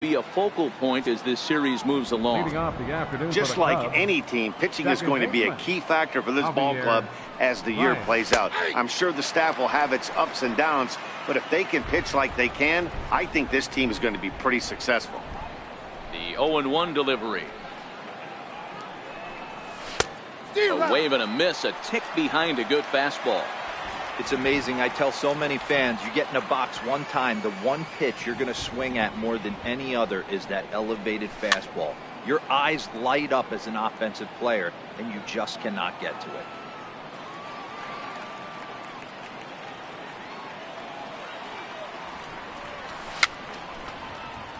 be a focal point as this series moves along. Leading off the afternoon Just for the like Cubs, any team, pitching is going to be a key factor for this ball club as the year plays out. I'm sure the staff will have its ups and downs, but if they can pitch like they can, I think this team is going to be pretty successful. The 0-1 delivery. A wave and a miss, a tick behind a good fastball. It's amazing. I tell so many fans, you get in a box one time, the one pitch you're going to swing at more than any other is that elevated fastball. Your eyes light up as an offensive player, and you just cannot get to it.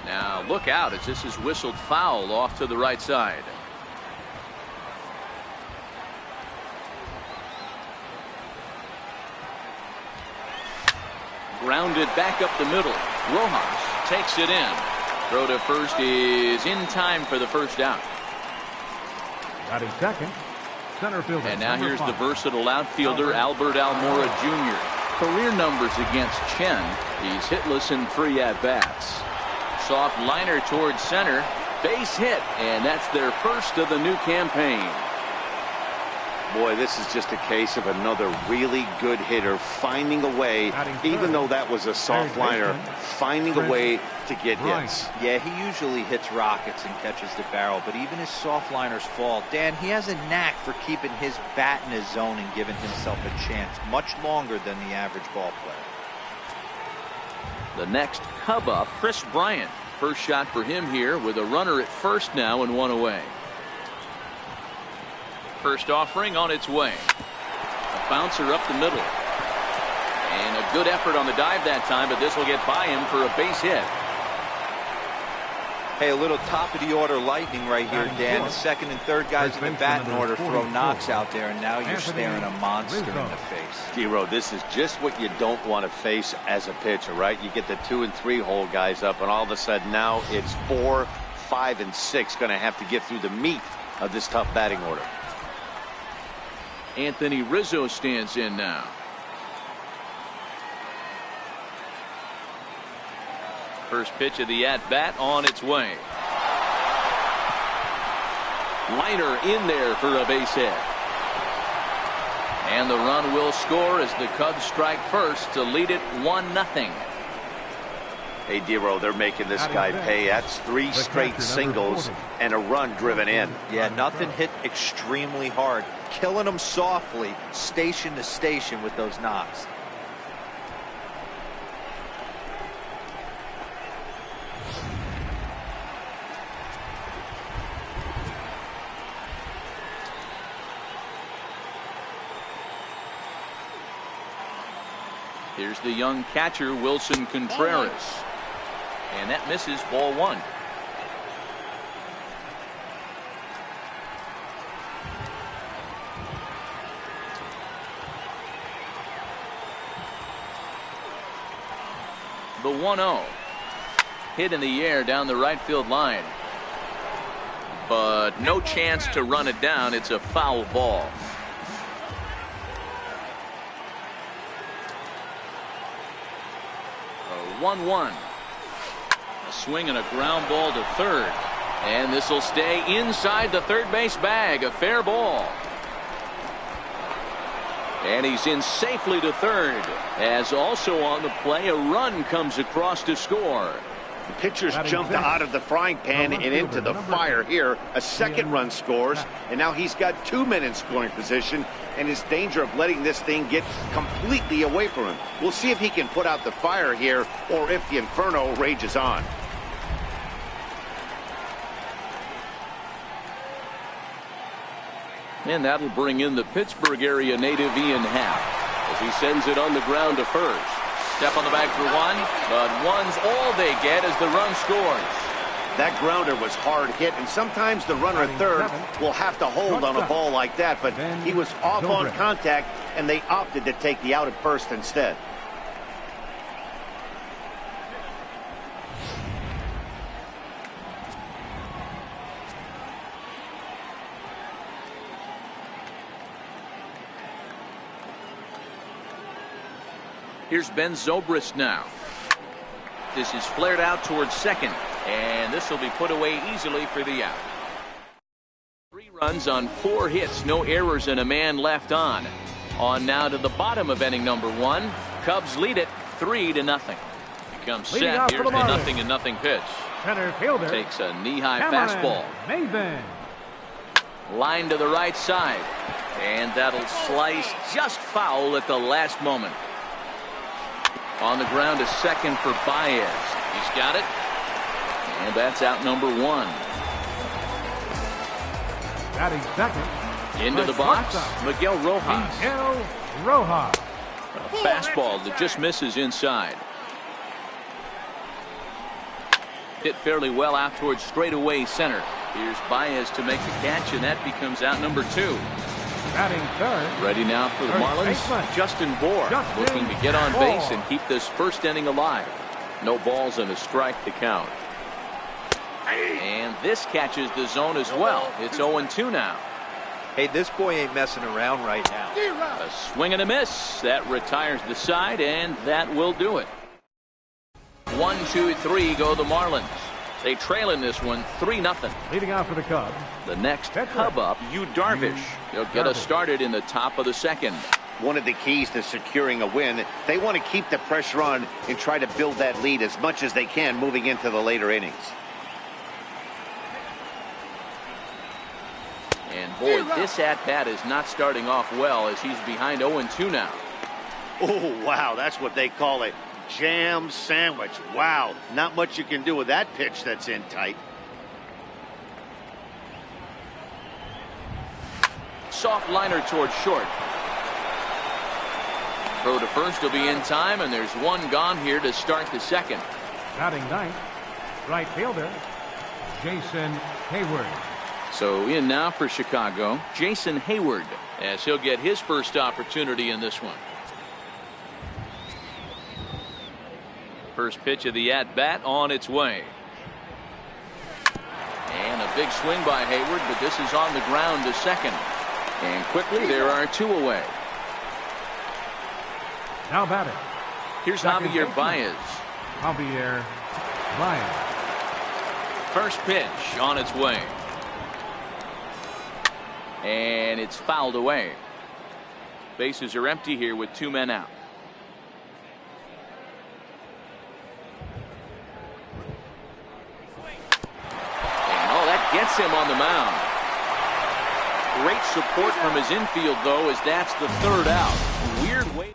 Now look out as this is whistled foul off to the right side. Grounded back up the middle. Rojas takes it in. Throw to first is in time for the first out. Batting second, center fielder. And now here's the versatile outfielder Albert Almora Jr. Career numbers against Chen. He's hitless in 3 at-bats. Soft liner towards center. Base hit, and that's their first of the new campaign. Boy, this is just a case of another really good hitter finding a way, even though that was a soft liner, finding a way to get hits. Yeah, he usually hits rockets and catches the barrel, but even his soft liners fall. Dan, he has a knack for keeping his bat in his zone and giving himself a chance much longer than the average ball player. The next Cub up, Chris Bryant. First shot for him here with a runner at first now and 1 away. First offering on its way. A bouncer up the middle. And a good effort on the dive that time, but this will get by him for a base hit. Hey, a little top of the order lightning right here, Dan. The second and third guys in the batting order throw knocks out there, and now you're staring a monster in the face. D-Row, this is just what you don't want to face as a pitcher, right? You get the 2 and 3 hole guys up, and all of a sudden now it's 4, 5, and 6 going to have to get through the meat of this tough batting order. Anthony Rizzo stands in now. First pitch of the at-bat on its way. Liner in there for a base hit. And the run will score as the Cubs strike first to lead it 1-0. Hey, D-Row, they're making this guy pay. That's 3 straight singles and a run driven in. Yeah, nothing hit extremely hard. Killing them softly, station to station with those knocks. Here's the young catcher, Wilson Contreras. And that misses, ball 1. The 1-0. Hit in the air down the right field line. But no chance to run it down. It's a foul ball. A 1-1. A swing and a ground ball to third. And this will stay inside the third base bag. A fair ball. And he's in safely to third. As also on the play, a run comes across to score. The pitcher's jumped out of the frying pan and into the fire here. A second run scores, and now he's got 2 men in scoring position and is in danger of letting this thing get completely away from him. We'll see if he can put out the fire here or if the inferno rages on. And that'll bring in the Pittsburgh area native Ian Happ as he sends it on the ground to first. Step on the bag for 1, but 1's all they get as the run scores. That grounder was hard hit, and sometimes the runner at third will have to hold on a ball like that, but he was off on contact, and they opted to take the out at first instead. Here's Ben Zobrist now. This is flared out towards second. And this will be put away easily for the out. 3 runs on 4 hits, no errors, and a man left on. On now to the bottom of inning number 1. Cubs lead it 3-0. Becomes set. Here's the 0-0 pitch. Center fielder Takes a knee-high fastball. Maven. Line to the right side. And that'll slice just foul at the last moment. On the ground to second for Baez. He's got it. And that's out number 1. Batting second. Into the box, Miguel Rojas. Miguel Rojas. A fastball that just misses inside. Hit fairly well out towards straightaway center. Here's Baez to make the catch, and that becomes out number 2. Batting third. Ready now for the Marlins, Justin Bour, looking to get on base and keep this first inning alive. No balls and a strike to count. And this catches the zone as well. It's 0-2 now. Hey, this boy ain't messing around right now. A swing and a miss. That retires the side, and that will do it. 1, 2, 3 go the Marlins. They trail in this one 3-0. Leading off for the Cubs. The next Cub up, Yu Darvish. He'll get us started in the top of the second. One of the keys to securing a win, they want to keep the pressure on and try to build that lead as much as they can moving into the later innings. And boy, this at-bat is not starting off well as he's behind 0-2 now. Oh, wow, that's what they call a jam sandwich. Wow, not much you can do with that pitch that's in tight. Soft liner towards short. Throw to first will be in time, and there's 1 gone here to start the second. Batting ninth, right fielder, Jason Hayward. So in now for Chicago, Jason Hayward, as he'll get his first opportunity in this one. First pitch of the at-bat on its way. And a big swing by Hayward, but this is on the ground to second. And quickly there are 2 away. Now batting. Here's Javier Baez. Javier Baez. First pitch on its way. And it's fouled away. Bases are empty here with 2 men out. And oh, that gets him on the mound. Great support from his infield, though, as that's the 3rd out. Weird way.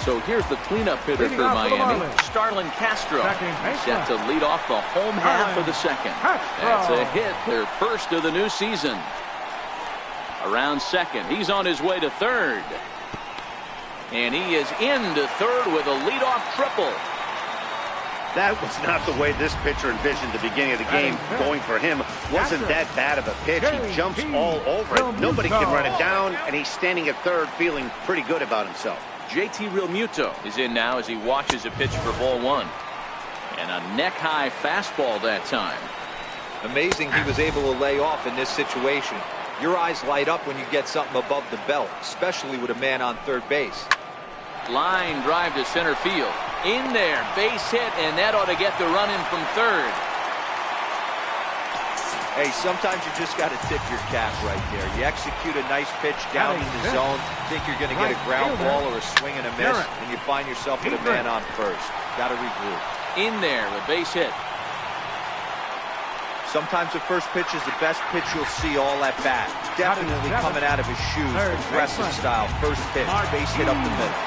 So here's the cleanup hitter for Miami, Starlin Castro. Set to lead off the home half of the second. That's a hit, their first of the new season. Around second, he's on his way to third. And he is into third with a leadoff triple. That was not the way this pitcher envisioned the beginning of the game. Going for him wasn't that bad of a pitch. He jumps all over it. Nobody can run it down, and he's standing at third feeling pretty good about himself. JT Realmuto is in now as he watches a pitch for ball 1. And a neck-high fastball that time. Amazing he was able to lay off in this situation. Your eyes light up when you get something above the belt, especially with a man on third base. Line drive to center field. In there, base hit, and that ought to get the run in from third. Hey, sometimes you just got to tip your cap right there. You execute a nice pitch down in the zone, think you're going to get a ground ball or a swing and a miss, and you find yourself with a man on first. Got to regroup. In there, a base hit. Sometimes the first pitch is the best pitch you'll see all at bat. Definitely coming out of his shoes, aggressive style. First pitch, base hit up the middle.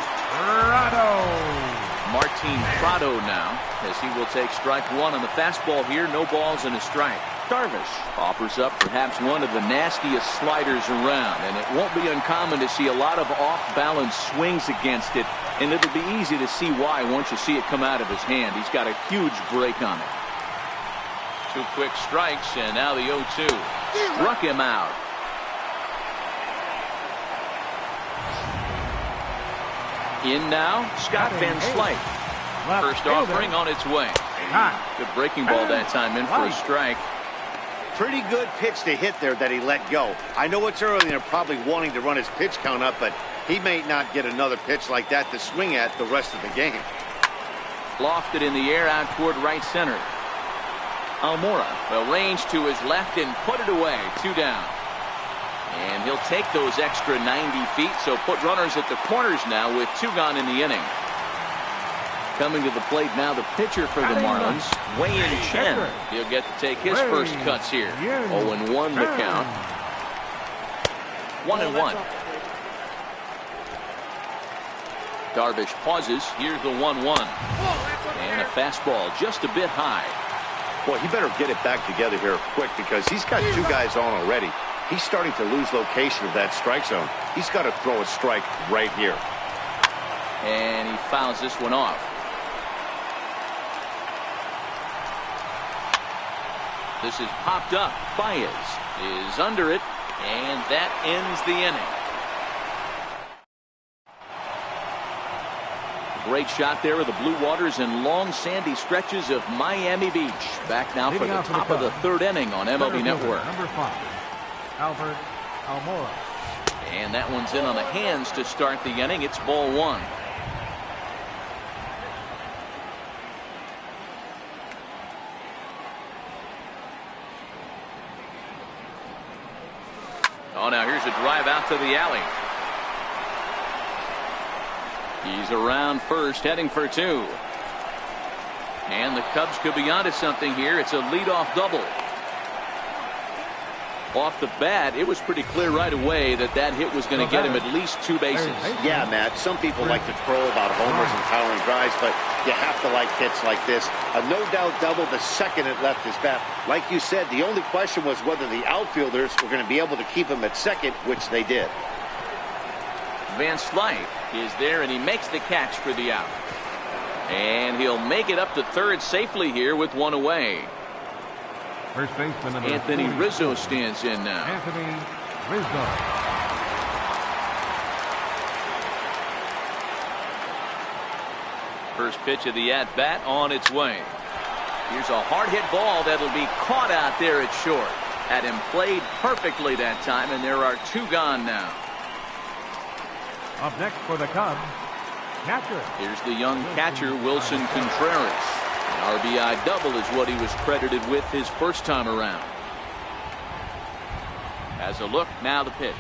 Martin Prado now, as he will take strike 1 on the fastball here. No balls and a strike. Darvish offers up perhaps one of the nastiest sliders around, and it won't be uncommon to see a lot of off-balance swings against it, and it'll be easy to see why once you see it come out of his hand. He's got a huge break on it. 2 quick strikes, and now the 0-2. Struck him out. In now, Scott Van Slyke. First offering on its way. Good breaking ball that time in for a strike. Pretty good pitch to hit there that he let go. I know it's early and they're probably wanting to run his pitch count up, but he may not get another pitch like that to swing at the rest of the game. Lofted in the air out toward right center. Almora will range to his left and put it away. 2 down. And he'll take those extra 90 feet, so put runners at the corners now with 2 gone in the inning. Coming to the plate now, the pitcher for the Marlins, Wei-Yin Chen. He'll get to take his first cuts here. 0-1 the count. 1-1. Darvish pauses. Here's the 1-1. And a fastball just a bit high. Well, he better get it back together here quick because he's got 2 guys on already. He's starting to lose location of that strike zone. He's got to throw a strike right here. And he fouls this one off. This is popped up. Baez is under it, and that ends the inning. Great shot there of the blue waters and long sandy stretches of Miami Beach. Back now for the top of the 3rd inning on MLB Network. Number 5, Albert Almora. And that one's in on the hands to start the inning. It's ball 1. Oh, now here's a drive out to the alley. He's around first, heading for 2. And the Cubs could be onto something here. It's a leadoff double. Off the bat, it was pretty clear right away that that hit was going to get him at least 2 bases. Yeah, Matt, some people like to crow about homers and towering drives, but you have to like hits like this. A no-doubt double the second it left his bat. Like you said, the only question was whether the outfielders were going to be able to keep him at second, which they did. Van Slyke is there, and he makes the catch for the out. And he'll make it up to 3rd safely here with 1 away. First baseman number Anthony Rizzo stands in now. Anthony Rizzo. First pitch of the at-bat on its way. Here's a hard hit ball that'll be caught out there at short. Had him played perfectly that time, and there are 2 gone now. Up next for the Cubs, catcher. Here's the young catcher, Wilson Contreras. An RBI double is what he was credited with his first time around. As a look, now the pitch.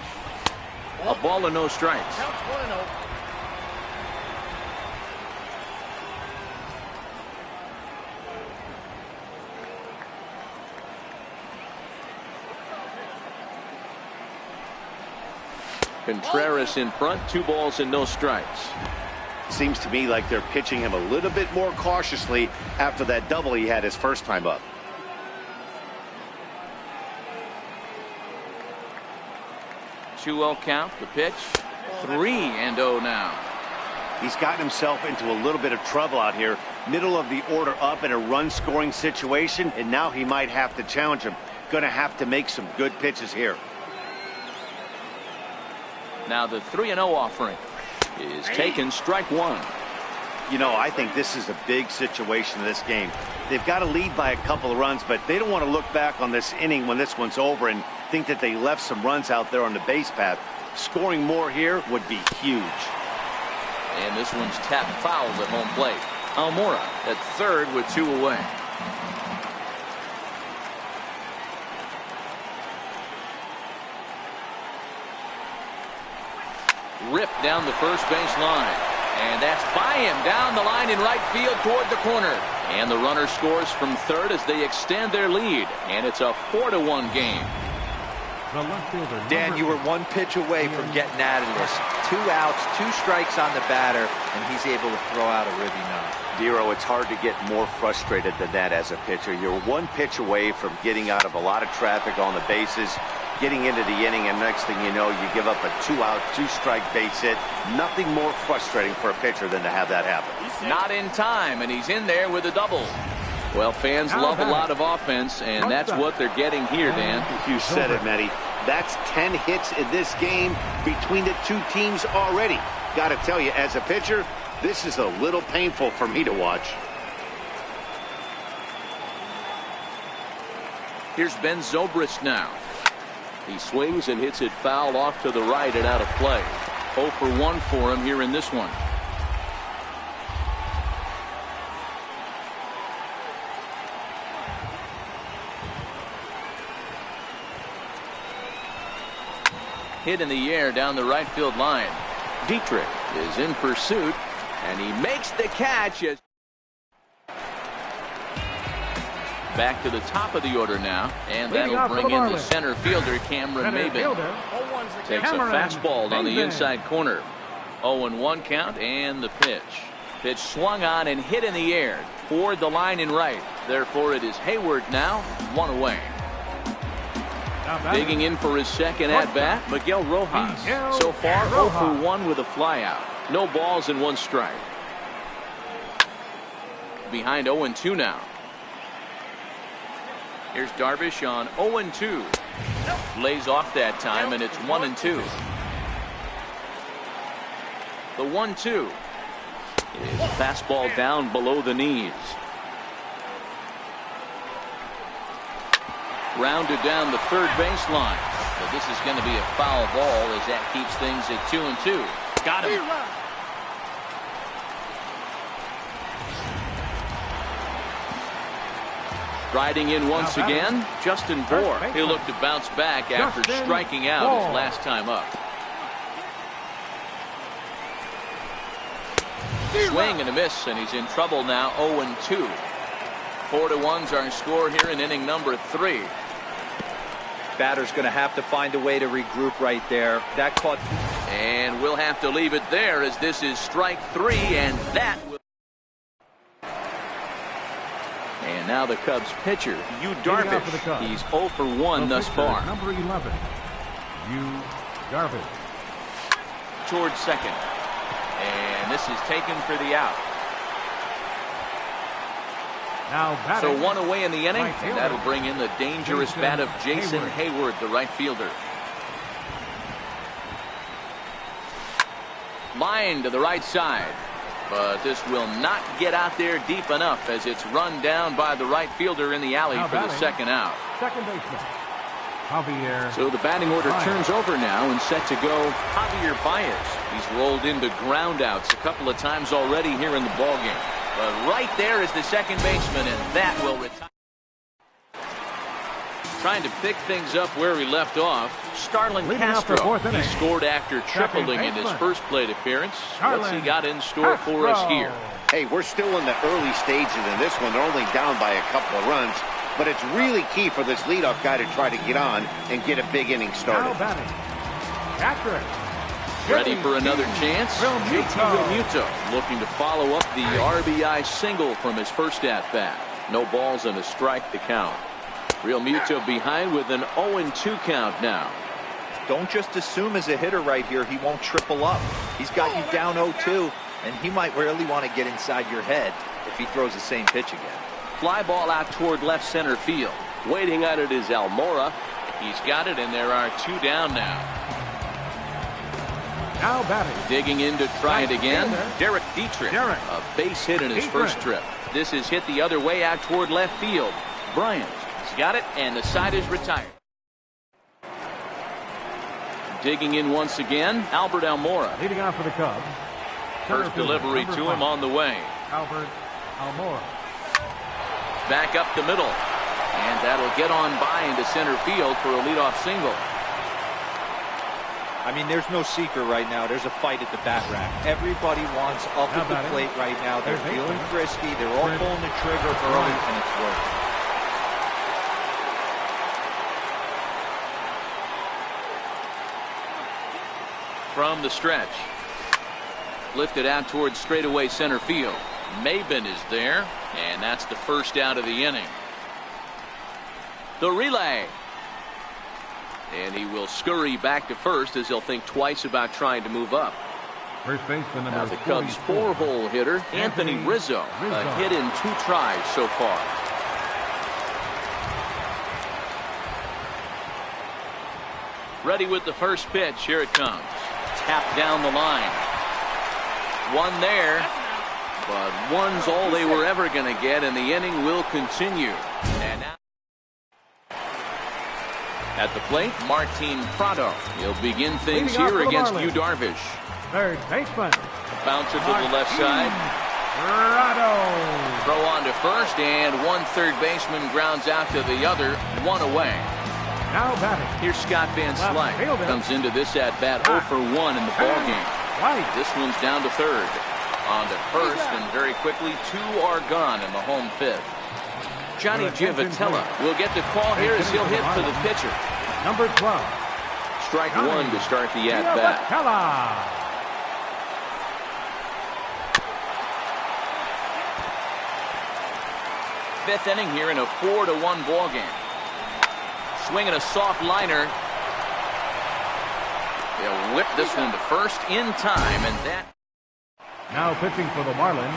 A ball and no strikes. Contreras in front, 2 balls and no strikes. Seems to me like they're pitching him a little bit more cautiously after that double he had his first time up. Two-0 count, the pitch. 3-0 now. He's gotten himself into a little bit of trouble out here. Middle of the order up in a run-scoring situation, and now he might have to challenge him. Going to have to make some good pitches here. Now the 3-0 offering is taken, strike 1. You know, I think this is a big situation in this game. They've got to lead by a couple of runs, but they don't want to look back on this inning when this one's over and think that they left some runs out there on the base path. Scoring more here would be huge. And this one's tapped foul at home plate. Almora at 3rd with 2 away. Ripped down the first base line. And that's by him down the line in right field toward the corner. And the runner scores from 3rd as they extend their lead. And it's a 4-1 game. Dan, you were 1 pitch away from getting out of this. 2 outs, 2 strikes on the batter, and he's able to throw out a ribby nine. Dero, it's hard to get more frustrated than that as a pitcher. You're 1 pitch away from getting out of a lot of traffic on the bases, getting into the inning, and next thing you know, you give up a 2-out, 2-strike base hit. Nothing more frustrating for a pitcher than to have that happen. Not in time, and he's in there with a double. Well, fans love a lot of offense, and that's what they're getting here, Dan. You said it, Matty. That's 10 hits in this game between the 2 teams already. Got to tell you, as a pitcher, this is a little painful for me to watch. Here's Ben Zobrist now. He swings and hits it foul off to the right and out of play. 0 for 1 for him here in this one. hit in the air down the right field line. Dietrich is in pursuit, and he makes the catch. Back to the top of the order now, and that'll bring in the center fielder, Cameron Maben. Takes a fastball on the inside corner. 0-1 count, and the pitch. Pitch swung on and hit in the air toward the line in right. Therefore, it is Hayward now, 1 away. Digging in for his second at-bat, Miguel Rojas. So far, 0 for 1 with a flyout. No balls and 1 strike. Behind 0-2 now. Here's Darvish on 0-2. Lays off that time, and it's 1-2. The 1-2 is a fastball down below the knees. Rounded down the third baseline. But this is going to be a foul ball as that keeps things at 2-2. Got him. Riding in once again, Justin Bour. He'll look to bounce back after striking out his last time up. Swing and a miss, and he's in trouble now. 0-2. 4-1's our score here in inning number 3. Batter's going to have to find a way to regroup right there. That caught. And we'll have to leave it there as this is strike 3, and that will. And now the Cubs pitcher, Yu Darvish. He's 0 for 1 thus far. Number 11, Yu Darvish. Towards second. And this is taken for the out. Now so 1 away in the inning, and that'll bring in the dangerous bat of Jason Hayward, the right fielder. Line to the right side, but this will not get out there deep enough as it's run down by the right fielder in the alley for the second out. Second baseman, Javier. So the batting order turns over now and set to go Javier Baez. He's rolled into ground outs a couple of times already here in the ballgame. But right there is the second baseman, and that will retire. Trying to pick things up where he left off, Starlin Castro. He scored after tripling in his first plate appearance. What's he got in store for us here? Hey, we're still in the early stages in this one. They're only down by a couple of runs, but it's really key for this leadoff guy to try to get on and get a big inning started. Ready for another chance? JT Realmuto looking to follow up the RBI single from his first at-bat. No balls and a strike to count. Realmuto behind with an 0-2 count now. Don't just assume as a hitter right here he won't triple up. He's got you down 0-2, and he might really want to get inside your head if he throws the same pitch again. Fly ball out toward left center field. Waiting on it is Almora. He's got it, and there are 2 down now. Now batting. Digging in to try it again. Derek Dietrich. A base hit in his first trip. This is hit the other way out toward left field. Bryant has got it, and the side is retired. Digging in once again, Albert Almora. Leading off for the Cubs. First delivery to him on the way. Albert Almora. Back up the middle. And that'll get on by into center field for a leadoff single. I mean, there's no secret right now. There's a fight at the bat rack. Everybody wants up at the plate right now. They're feeling frisky. They're all pulling the trigger early, and it's working. From the stretch. Lifted out towards straightaway center field. Maben is there, and that's the first out of the inning. The relay. And he will scurry back to first as he'll think twice about trying to move up. First baseman number now the Cubs' 4-hole hitter, Anthony Rizzo. A hit in 2 tries so far. Ready with the first pitch. Here it comes. Tapped down the line. One there. But one's all they were ever going to get, and the inning will continue. And now at the plate, Martin Prado. He'll begin things here against Yu Darvish. Third baseman. Bouncer to the left side. Prado. Throw on to first, and one third baseman grounds out to the other. 1 away. Now batting. Here's Scott Van Slyke. Comes into this at-bat 0 for 1 in the ballgame. This one's down to third. On to first, and very quickly, 2 are gone in the home fifth. Johnny Giavotella will get the call here as he'll hit for the pitcher. Number 12. Strike one to start the at-bat. Fifth inning here in a 4-1 ball game. Swinging a soft liner. They'll whip this one to first in time, and that. Now pitching for the Marlins,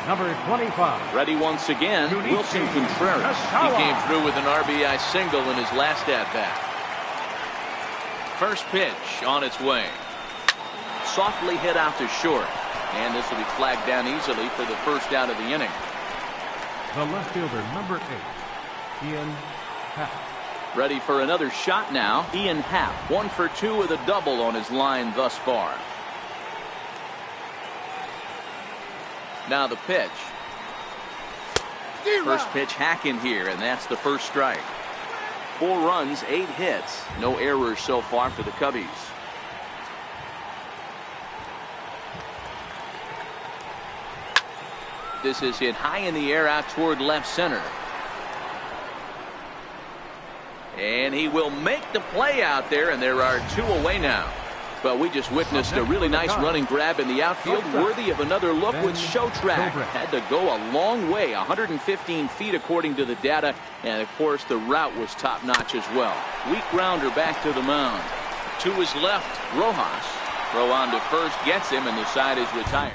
number 25. Ready once again, Wilson Contreras. He came through with an RBI single in his last at-bat. First pitch on its way. Softly hit out to short, and this will be flagged down easily for the first out of the inning. The left fielder, number 8, Ian Happ. Ready for another shot now. Ian Happ, 1 for 2 with a double on his line thus far. Now the pitch. First pitch hack in here, and that's the first strike. 4 runs, 8 hits. No errors so far for the Cubbies. This is hit high in the air out toward left center. And he will make the play out there, and there are 2 away now. But we just witnessed a really nice running grab in the outfield, worthy of another look with show track. Had to go a long way, 115 feet according to the data, and of course the route was top notch as well. Weak grounder back to the mound. To his left, Rojas. Throw on to first, gets him, and the side is retired.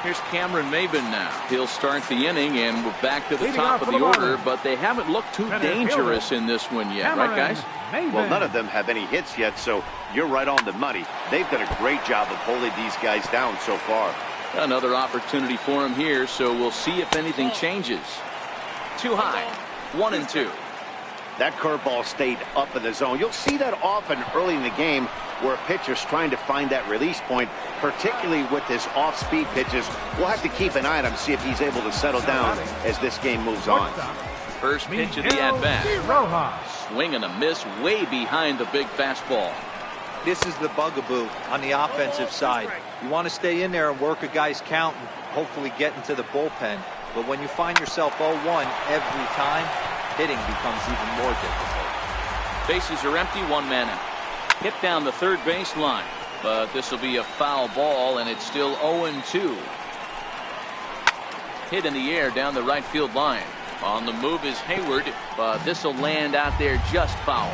Here's Cameron Maybin now. He'll start the inning, and we're back to the top of the order, but they haven't looked too dangerous in this one yet, right, guys? Well, none of them have any hits yet, so you're right on the money. They've done a great job of holding these guys down so far. Another opportunity for him here, so we'll see if anything changes. Too high, 1-2. That curveball stayed up in the zone. You'll see that often early in the game where a pitcher's trying to find that release point, particularly with his off-speed pitches. We'll have to keep an eye on him, see if he's able to settle down as this game moves on. First pitch of the at-bat. Swing and a miss way behind the big fastball. This is the bugaboo on the offensive side. You want to stay in there and work a guy's count and hopefully get into the bullpen. But when you find yourself 0-1 every time, hitting becomes even more difficult. Bases are empty, 1 man out. Hit down the third base line, but this will be a foul ball, and it's still 0-2. Hit in the air down the right field line. On the move is Hayward, but this will land out there just foul.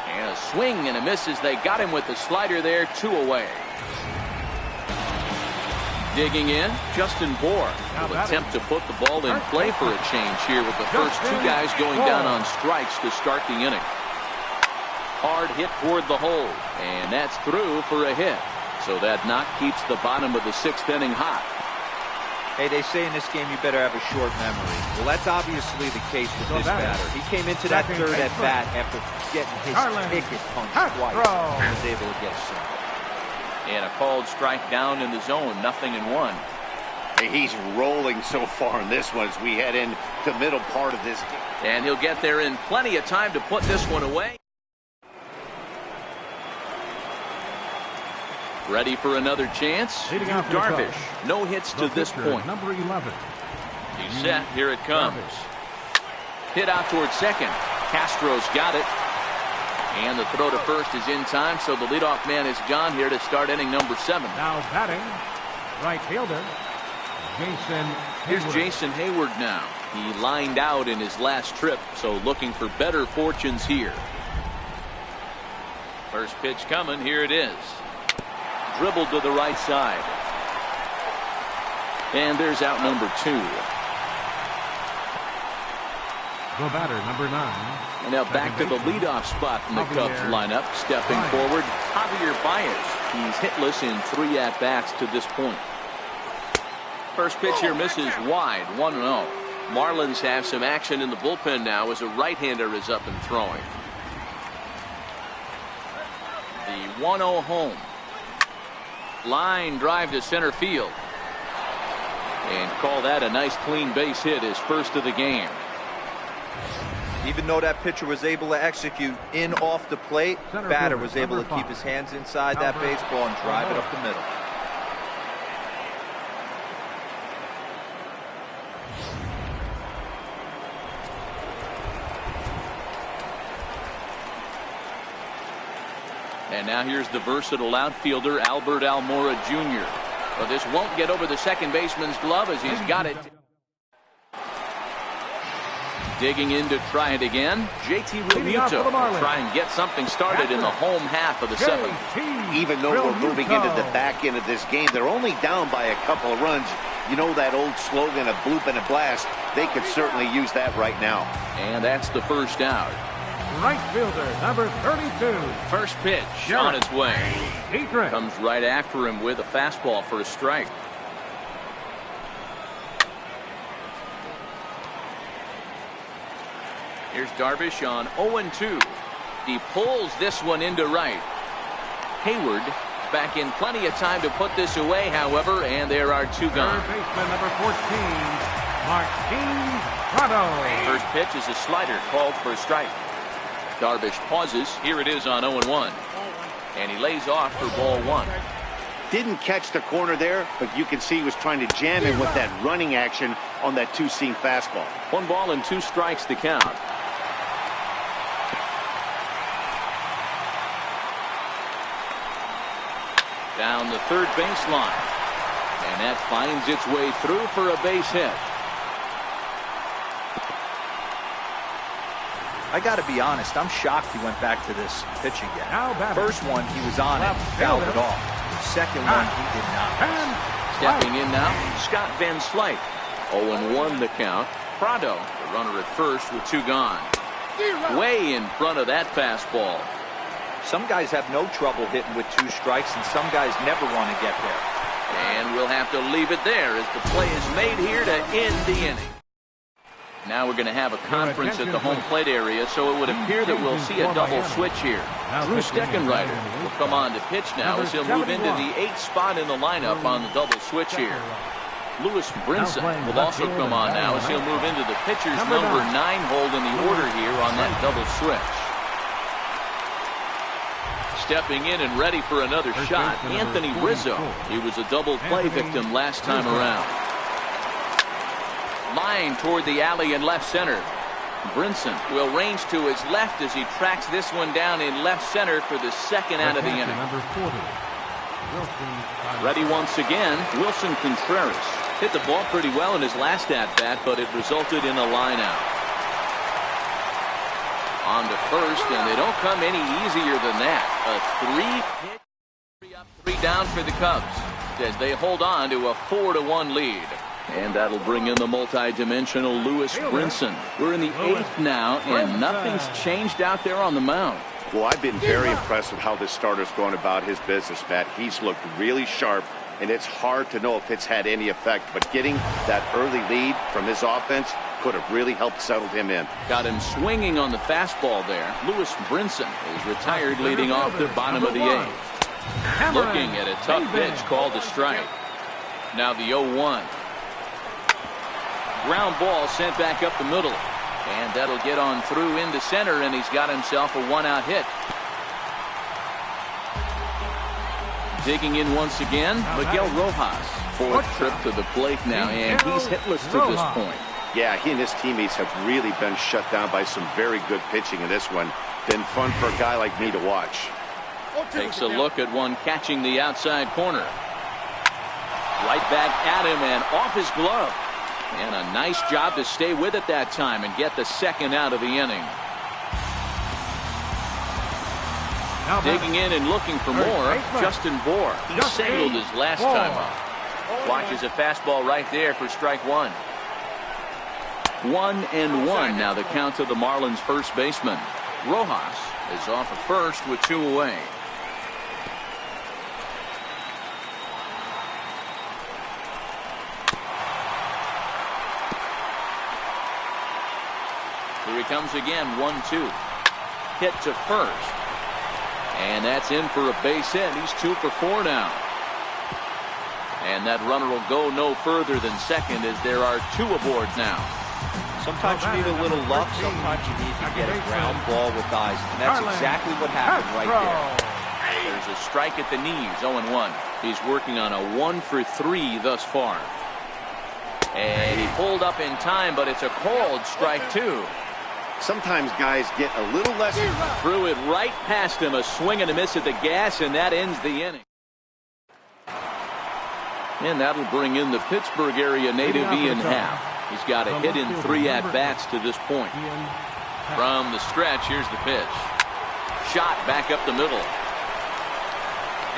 And a swing and a miss as they got him with the slider there, 2 away. Digging in, Justin Bohr will attempt to put the ball in play for a change here with the first 2 guys going down on strikes to start the inning. Hard hit toward the hole, and that's through for a hit. So that knock keeps the bottom of the 6th inning hot. Hey, they say in this game you better have a short memory. Well, that's obviously the case with this batter. He came into that third at bat after getting his ticket punched twice and was able to get a single. And a called strike down in the zone, 0-1. Hey, he's rolling so far in this one as we head in the middle part of this game. And he'll get there in plenty of time to put this one away. Ready for another chance? Darvish. No hits to this point. Number 11. He's set. Here it comes. Hit out towards second. Castro's got it. And the throw to first is in time, so the leadoff man is gone here to start inning number 7. Now batting, right fielder, Jason Hayward. Here's Jason Hayward now. He lined out in his last trip, so looking for better fortunes here. First pitch coming. Here it is. Dribbled to the right side. And there's out number 2. The batter, number 9. And now back to the leadoff spot in the Cubs lineup. Stepping forward, Javier Baez. He's hitless in 3 at-bats to this point. First pitch here misses wide, 1-0. Marlins have some action in the bullpen now as a right-hander is up and throwing. The 1-0 home. Line drive to center field. And call that a nice clean base hit, his first of the game. Even though that pitcher was able to execute in off the plate, batter was able to keep his hands inside that baseball and drive it up the middle. And now here's the versatile outfielder, Albert Almora Jr. Well, this won't get over the second baseman's glove as he's got it. Digging in to try it again, JT Realmuto will try and get something started in the home half of the seventh. Even though we're moving into the back end of this game, they're only down by a couple of runs. You know that old slogan, a bloop and a blast. They could certainly use that right now. And that's the first out. Right fielder, number 32. First pitch on its way. Comes right after him with a fastball for a strike. Here's Darvish on 0-2. He pulls this one into right. Hayward back in plenty of time to put this away, however, and there are two gone. Third baseman number 14, Martin Prado. First pitch is a slider called for a strike. Darvish pauses. Here it is on 0-1. And he lays off for ball one. Didn't catch the corner there, but you can see he was trying to jam him with that running action on that two-seam fastball. 1 ball and 2 strikes to count. Down the third baseline. And that finds its way through for a base hit. I got to be honest, I'm shocked he went back to this pitch again. First one, he was on it, fouled it off. Second one, he did not. Stepping in now, Scott Van Slyke. 0-1 the count. Prado, the runner at first with 2 gone. Way in front of that fastball. Some guys have no trouble hitting with 2 strikes, and some guys never want to get there. And we'll have to leave it there as the play is made here to end the inning. Now we're going to have a conference at the home plate area, so it would appear that we'll see a double switch here. Drew Steckenrider will come on to pitch now as he'll move into the 8th spot in the lineup on the double switch here. Lewis Brinson will also come on now as he'll move into the pitcher's number 9 hold in the order here on that double switch. Stepping in and ready for another shot, Anthony Rizzo. He was a double play victim last time around. Line toward the alley in left center. Brinson will range to his left as he tracks this one down in left center for the second out of the inning. Ready once again, Wilson Contreras. Hit the ball pretty well in his last at-bat, but it resulted in a line out. On to first, and they don't come any easier than that. A 3-pitch, 3 up, 3 down for the Cubs as they hold on to a 4-1 lead. And that'll bring in the multi-dimensional Lewis Brinson. We're in the 8th now, and nothing's changed out there on the mound. Well, I've been very impressed with how this starter's going about his business, Matt. He's looked really sharp, and it's hard to know if it's had any effect. But getting that early lead from his offense could have really helped settle him in. Got him swinging on the fastball there. Lewis Brinson is retired leading off the bottom of the 8th. Looking at a tough pitch called a strike. Now the 0-1. Ground ball sent back up the middle. And that'll get on through into center, and he's got himself a 1-out hit. Digging in once again, Miguel Rojas. 4th trip to the plate now, and he's hitless to this point. Yeah, he and his teammates have really been shut down by some very good pitching in this one. Been fun for a guy like me to watch. Takes a look at one catching the outside corner. Right back at him and off his glove. And a nice job to stay with it that time and get the second out of the inning. Digging in and looking for more, Justin Bour. He singled his last time up. Watches a fastball right there for strike 1. 1-1 now the count to the Marlins first baseman. Rojas is off at first with 2 away. Here he comes again, 1-2. Hit to first. And that's in for a base hit. He's 2 for 4 now. And that runner will go no further than second as there are 2 aboard now. Sometimes you need a little luck. Sometimes you need to get a ground ball with eyes. And that's exactly what happened right there. There's a strike at the knees, 0-1. He's working on a 1 for 3 thus far. And he pulled up in time, but it's a called strike 2. Sometimes guys get a little less. Threw it right past him, a swing and a miss at the gas, and that ends the inning. And that'll bring in the Pittsburgh area native Ian Happ. He's got a hit in 3 at-bats to this point. From the stretch, here's the pitch. Shot back up the middle.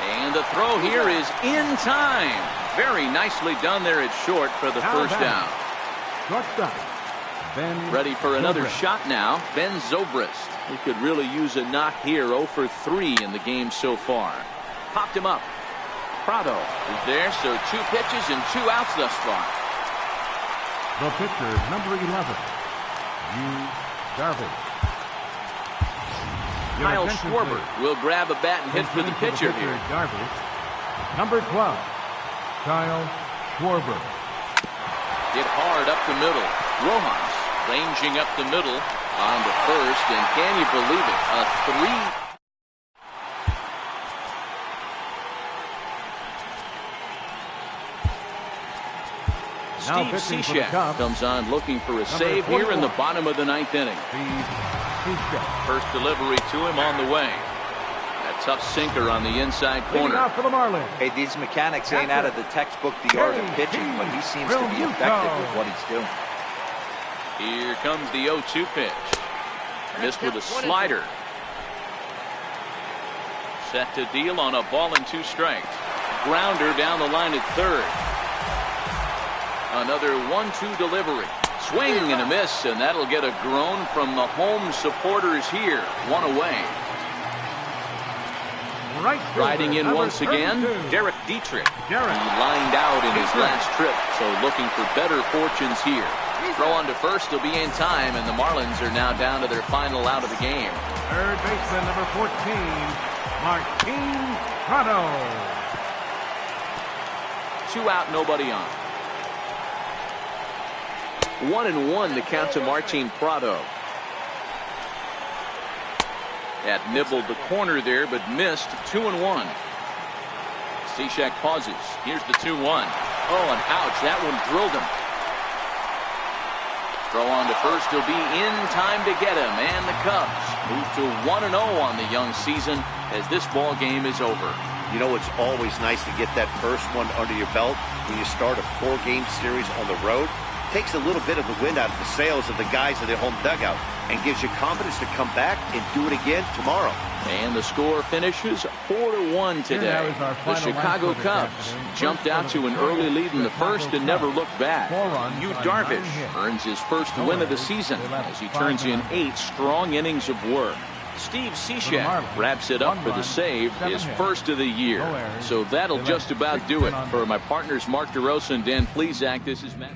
And the throw here is in time. Very nicely done there at short for the first down. Ready for another shot now, Ben Zobrist. He could really use a knock here, 0 for 3 in the game so far. Popped him up. Prado is there, so 2 pitches and 2 outs thus far. The pitcher, number 11, Darvish. Kyle Schwarber will grab a bat and hit for the pitcher here. Darvish. Number 12, Kyle Schwarber. Hit hard up the middle. Rojas ranging up the middle on the first, and can you believe it? A 3. Steve Cishek comes on looking for a save here in the bottom of the 9th inning. First delivery to him on the way. A tough sinker on the inside corner. For the Marlins. Hey, these mechanics ain't out of the textbook, the art of pitching, but he seems to be effective with what he's doing. Here comes the 0-2 pitch. Missed with a slider. Set to deal on a ball and 2 strikes. Grounder down the line at third. Another 1-2 delivery. Swing and a miss, and that'll get a groan from the home supporters here. 1 away. Riding in once again, Derek Dietrich. He lined out in his last trip, so looking for better fortunes here. Throw on to first will be in time, and the Marlins are now down to their final out of the game. Third baseman, number 14, Martin Prado. 2 out, nobody on. 1-1 the count to Martin Prado. That nibbled the corner there, but missed. 2-1. Cishek pauses. Here's the 2-1. Oh, and ouch, that one drilled him. Throw on to first will be in time to get him, and the Cubs move to 1-0 on the young season as this ball game is over. You know, it's always nice to get that first one under your belt when you start a 4-game series on the road. Takes a little bit of the wind out of the sails of the guys in their home dugout and gives you confidence to come back and do it again tomorrow. And the score finishes 4-1 today. The Chicago Cubs jumped out to an early lead in the first and never looked back. Yu Darvish earns his first win of the season as he turns in 8 strong innings of work. Steve Cishek wraps it up for the save, his first of the year. So that'll just about do it. For my partners Mark DeRosa and Dan Plesac, this is Matt.